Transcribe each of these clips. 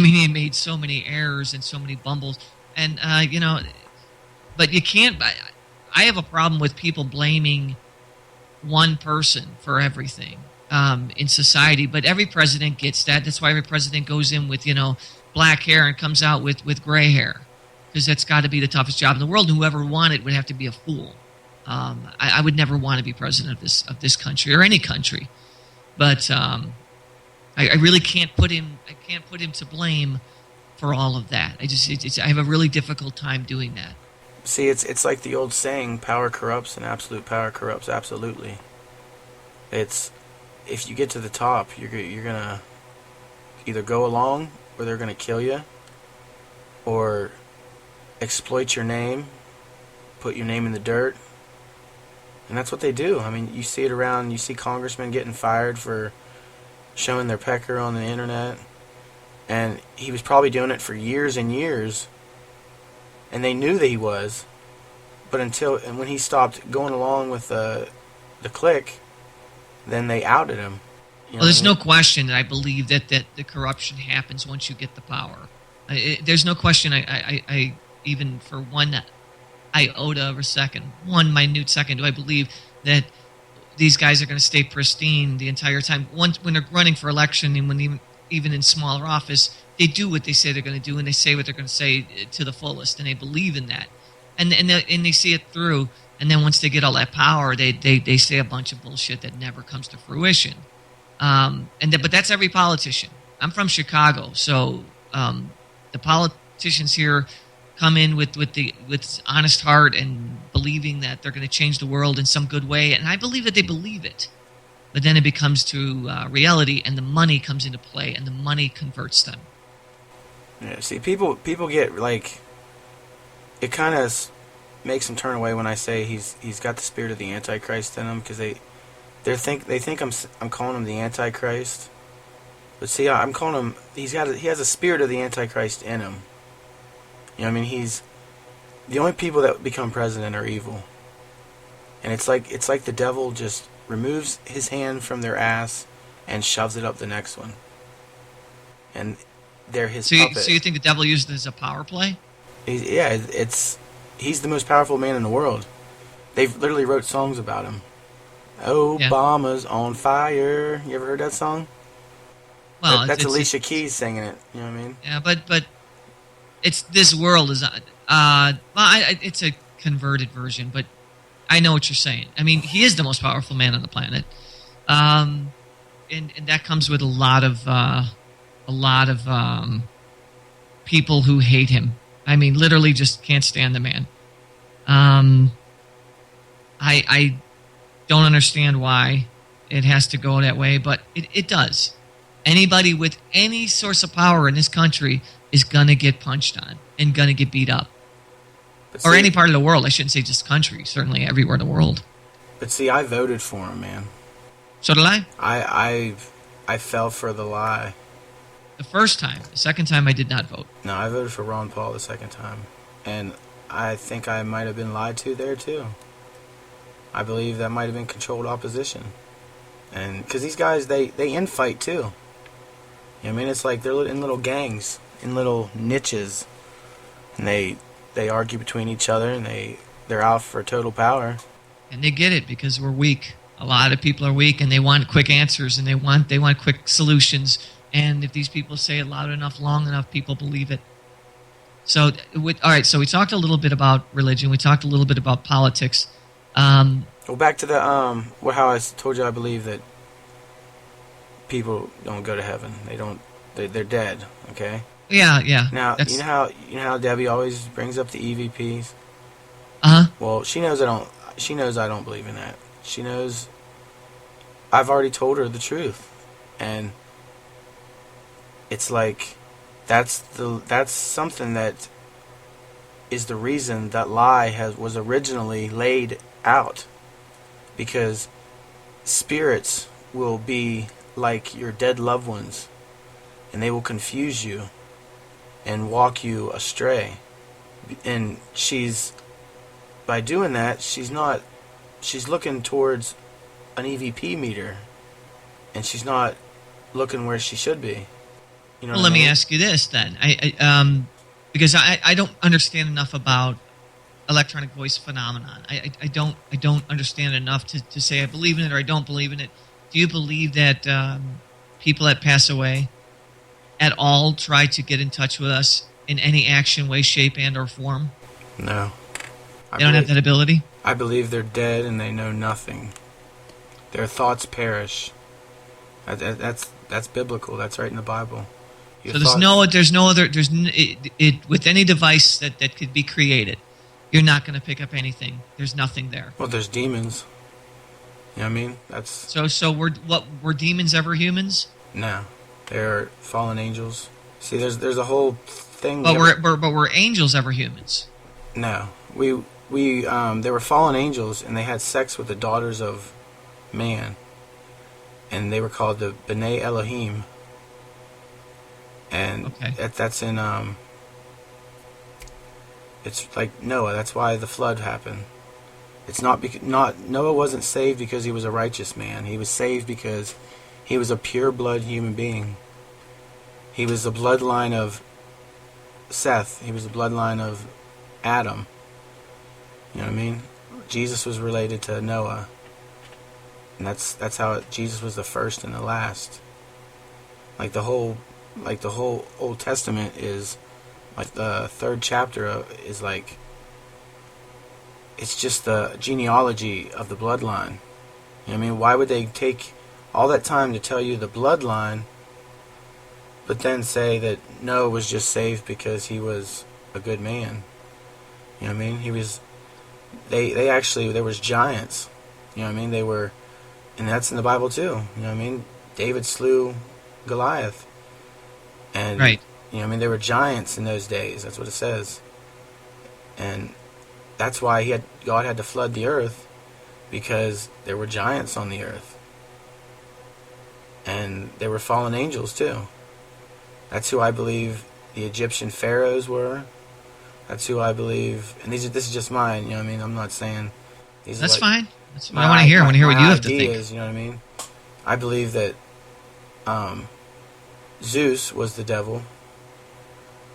mean, he made so many errors and so many bumbles. And, but you can't... I have a problem with people blaming one person for everything in society, but every president gets that. That's why every president goes in with, black hair and comes out with gray hair, because that's got to be the toughest job in the world. And whoever won it would have to be a fool. I would never want to be president of this country or any country, but I really can't put him. I can't put him to blame for all of that. I have a really difficult time doing that. See, it's like the old saying: power corrupts, and absolute power corrupts absolutely. It's, if you get to the top, you're gonna either go along, or they're gonna kill you, or exploit your name, put your name in the dirt. And that's what they do. I mean, you see it around. You see congressmen getting fired for showing their pecker on the internet, and he was probably doing it for years and years, and they knew that he was. But when he stopped going along with the clique, then they outed him. Well, there's no question that I believe that the corruption happens once you get the power. There's no question. I even for one iota of a second, one minute second, do I believe that these guys are going to stay pristine the entire time. When they're running for election, and when even in smaller office, they do what they say they're going to do, and they say what they're going to say to the fullest, and they believe in that, and they see it through. And then once they get all that power, they say a bunch of bullshit that never comes to fruition. But that's every politician. I'm from Chicago, so the politicians here come in with honest heart and believing that they're going to change the world in some good way, and I believe that they believe it. But then it becomes to reality, and the money comes into play, and the money converts them. Yeah, see, people get like, it kind of makes them turn away when I say he's got the spirit of the Antichrist in him, because they think I'm calling him the Antichrist, but see, I'm calling him, he has a spirit of the Antichrist in him. I mean, he's the only people that become president are evil, and it's like the devil just removes his hand from their ass and shoves it up the next one, and they're his puppet. So you think the devil used it as a power play? He's the most powerful man in the world. They've literally wrote songs about him. Obama's on fire. You ever heard that song? Well, that's Alicia Keys singing it. You know what I mean? Yeah, but it's this world is it's a converted version, but I know what you're saying. I mean, he is the most powerful man on the planet, and that comes with a lot of people who hate him. I mean, literally just can't stand the man. I don't understand why it has to go that way, but it does. Anybody with any source of power in this country is going to get punched on and going to get beat up. Or any part of the world. I shouldn't say just country. Certainly everywhere in the world. But see, I voted for him, man. So did I? I fell for the lie. The first time. The second time I did not vote. No, I voted for Ron Paul the second time. And I think I might have been lied to there, too. I believe that might have been controlled opposition. And because these guys, they infight, too. You know what I mean? It's like they're in little gangs, in little niches. And they argue between each other, and they're out for total power. And they get it because we're weak. A lot of people are weak, and they want quick answers, and they want quick solutions. And if these people say it loud enough, long enough, people believe it. So, all right. So we talked a little bit about religion. We talked a little bit about politics. Well, back to the how I told you I believe that people don't go to heaven. They don't. They're dead. Okay. Yeah. Now you know how Debbie always brings up the EVPs. Well, she knows I don't. She knows I don't believe in that. She knows. I've already told her the truth, and it's like that's something that is the reason that lie was originally laid out, because spirits will be like your dead loved ones, and they will confuse you and walk you astray. And by doing that, she's looking towards an EVP meter, and she's not looking where she should be. You know Well, what I let me mean? ask you this then. Because I don't understand enough about electronic voice phenomenon. I don't understand enough to say I believe in it or I don't believe in it. Do you believe that people that pass away at all try to get in touch with us in any action, way, shape, and or form? No. They don't have that ability? I believe they're dead and they know nothing. Their thoughts perish. That's biblical. That's right in the Bible. So there's no other with any device that could be created, you're not going to pick up anything. There's nothing there. Well, there's demons. You know what I mean? That's so were demons ever humans? no, they're fallen angels. See, there's a whole thing. But were angels ever humans? No, they were fallen angels and they had sex with the daughters of man, and they were called the B'nai Elohim. And that's in it's like Noah. That's why the flood happened. It's not Noah wasn't saved because he was a righteous man. He was saved because he was a pure blood human being. He was the bloodline of Seth. He was the bloodline of Adam. You know what I mean? Jesus was related to Noah. And that's how Jesus was the first and the last. Like the whole Old Testament is like the third chapter is like it's just the genealogy of the bloodline. You know what I mean? Why would they take all that time to tell you the bloodline, but then say that Noah was just saved because he was a good man? You know what I mean? He was. They actually, there was giants. You know what I mean? They were, and that's in the Bible too. You know what I mean? David slew Goliath, and right. You know what I mean? There were giants in those days. That's what it says, and that's why God had to flood the earth, because there were giants on the earth. And there were fallen angels too. That's who I believe the Egyptian pharaohs were. That's who I believe, and this is just mine, you know what I mean? I'm not saying these That's are like fine. That's what I want to hear. I want to hear what you have to think. You know what I mean? I believe that Zeus was the devil,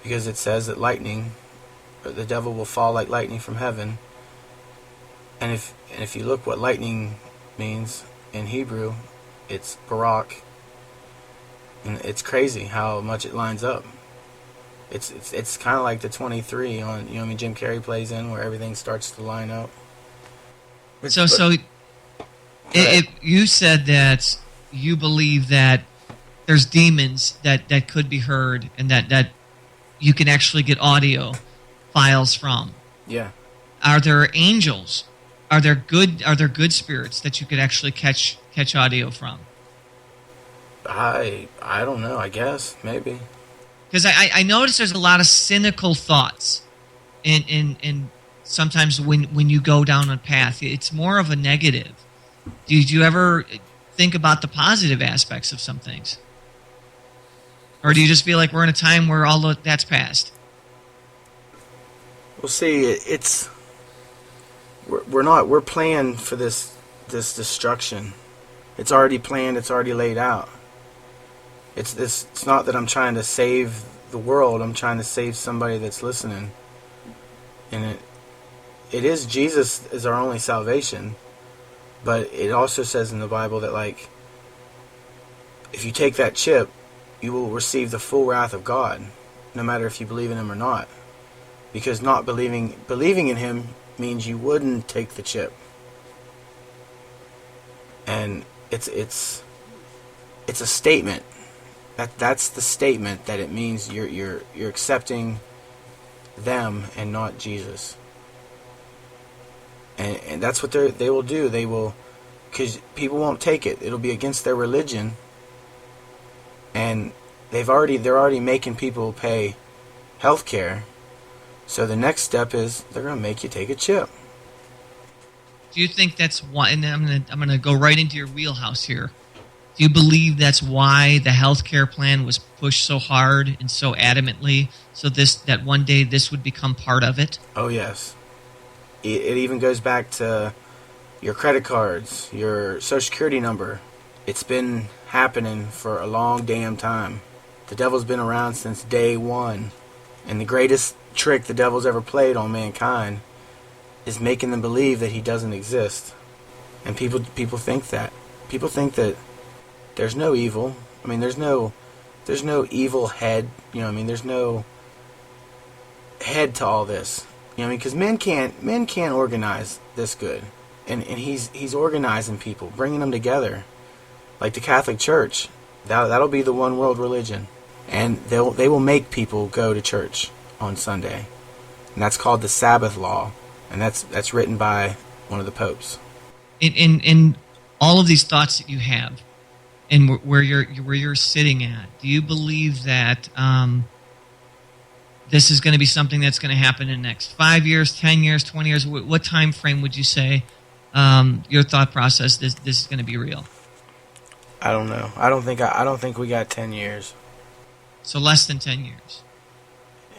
because it says that the devil will fall like lightning from heaven. And if you look what lightning means in Hebrew, it's barak. And it's crazy how much it lines up. It's kind of like the 23 on, you know what I mean, Jim Carrey plays in, where everything starts to line up. If you said that you believe that there's demons that could be heard and that you can actually get audio files from. Yeah. Are there angels? Are there good spirits that you could actually catch audio from? I don't know. I guess maybe. Because I notice there's a lot of cynical thoughts, and sometimes when you go down a path, it's more of a negative. Did you ever think about the positive aspects of some things, or do you just feel like we're in a time where all of that's past? Well, see, we're planned for this destruction. It's already planned. It's already laid out. It's not that I'm trying to save the world. I'm trying to save somebody that's listening. And it is Jesus is our only salvation. But it also says in the Bible that, like, if you take that chip, you will receive the full wrath of God, no matter if you believe in Him or not. Because not believing in Him means you wouldn't take the chip. And it's a statement. That's the statement that it means you're accepting them and not Jesus. And that's what they will do. They will, because people won't take it. It'll be against their religion. And they're already making people pay health care. So the next step is they're going to make you take a chip. Do you think that's why? And I'm gonna go right into your wheelhouse here. Do you believe that's why the healthcare plan was pushed so hard and so adamantly, so that one day this would become part of it? Oh yes. It even goes back to your credit cards, your Social Security number. It's been happening for a long damn time. The devil's been around since day one. And the greatest trick the devil's ever played on mankind is making them believe that he doesn't exist. And people think that. People think that there's no evil. I mean, there's no evil head. You know what I mean? There's no head to all this. You know what I mean? Because men can't organize this good. And he's organizing people, bringing them together. Like the Catholic Church. That'll be the one world religion. And they will make people go to church on Sunday. And that's called the Sabbath law. And that's written by one of the popes. In all of these thoughts that you have, and where you're sitting at, do you believe that this is going to be something that's going to happen in the next 5 years, 10 years, 20 years? What time frame would you say your thought process this is going to be real? I don't know. I don't think we got 10 years. So less than 10 years.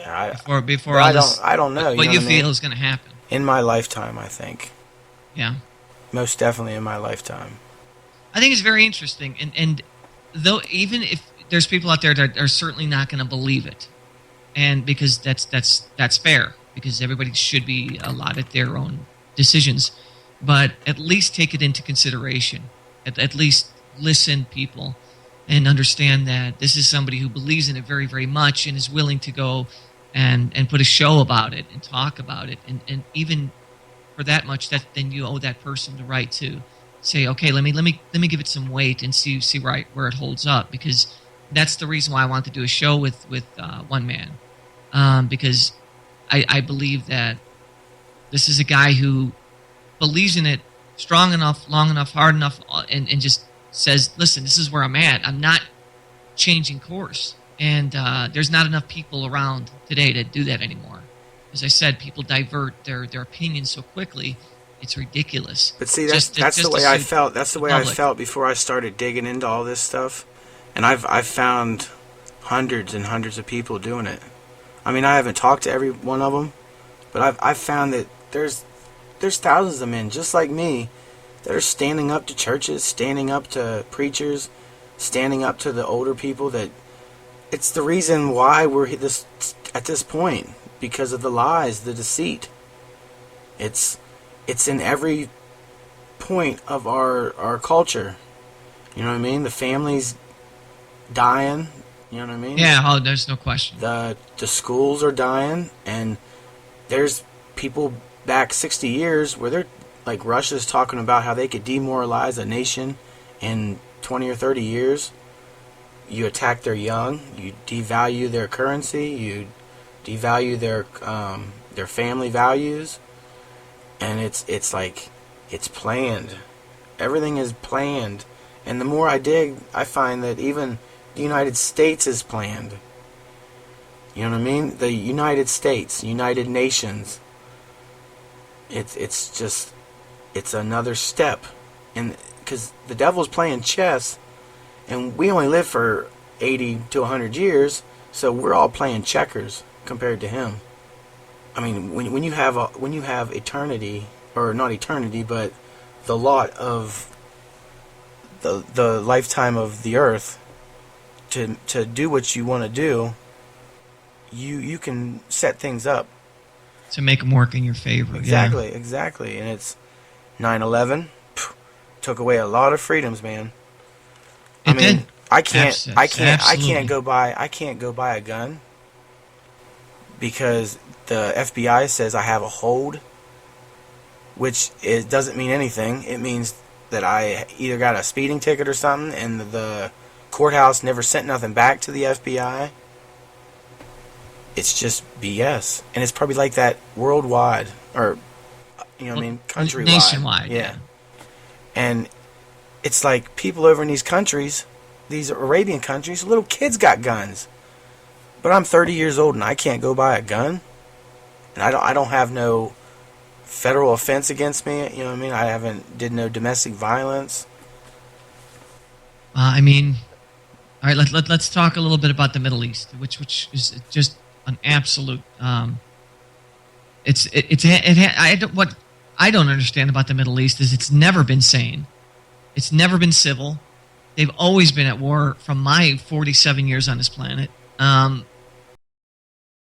Yeah, before all this. I don't know. What you feel mean? Is going to happen in my lifetime, I think. Yeah. Most definitely in my lifetime. I think it's very interesting, and though even if there's people out there that are certainly not going to believe it, and because that's fair, because everybody should be allotted their own decisions, but at least take it into consideration. At least listen, people, and understand that this is somebody who believes in it very, very much and is willing to go and put a show about it and talk about it, and even for that much, that then you owe that person the right to say, okay, let me give it some weight and see where it holds up, because that's the reason why I want to do a show with one man, because I believe that this is a guy who believes in it strong enough, long enough, hard enough, and just says, listen, this is where I'm at. I'm not changing course, and there's not enough people around today to do that anymore. As I said, people divert their opinions so quickly, it's ridiculous. But see, that's the way I felt. That's the way I felt before I started digging into all this stuff. And I've found hundreds and hundreds of people doing it. I mean, I haven't talked to every one of them, but I've found that there's thousands of men just like me that are standing up to churches, standing up to preachers, standing up to the older people. That it's the reason why we're at this point. Because of the lies, the deceit. It's in every point of our culture. You know what I mean? The family's dying. You know what I mean? Yeah, there's no question. The schools are dying, and there's people back 60 years where they're like Russia's talking about how they could demoralize a nation in 20 or 30 years. You attack their young, you devalue their currency, you devalue their family values, and it's like it's planned. Everything is planned, and the more I dig, I find that even the United States is planned. You know what I mean? The United States, United Nations. It's another step, and because the devil's playing chess, and we only live for 80 to 100 years, so we're all playing checkers compared to him. I mean, when you have eternity, or not eternity, but the lot of the lifetime of the earth to do what you want to do, you can set things up to make them work in your favor. Exactly, yeah. Exactly, and it's 9/11 took away a lot of freedoms, man. I mean, I can't go buy a gun because the FBI says I have a hold, which doesn't mean anything. It means that I either got a speeding ticket or something, and the courthouse never sent nothing back to the FBI. It's just BS, and it's probably like that worldwide, or countrywide, nationwide, yeah. And it's like people over in these countries, these Arabian countries, little kids got guns. But I'm 30 years old and I can't go buy a gun. And I don't have no federal offense against me. You know what I mean? Did no domestic violence. I mean, all right. Let's talk a little bit about the Middle East, which is just an absolute. What I don't understand about the Middle East is it's never been sane. It's never been civil. They've always been at war from my 47 years on this planet.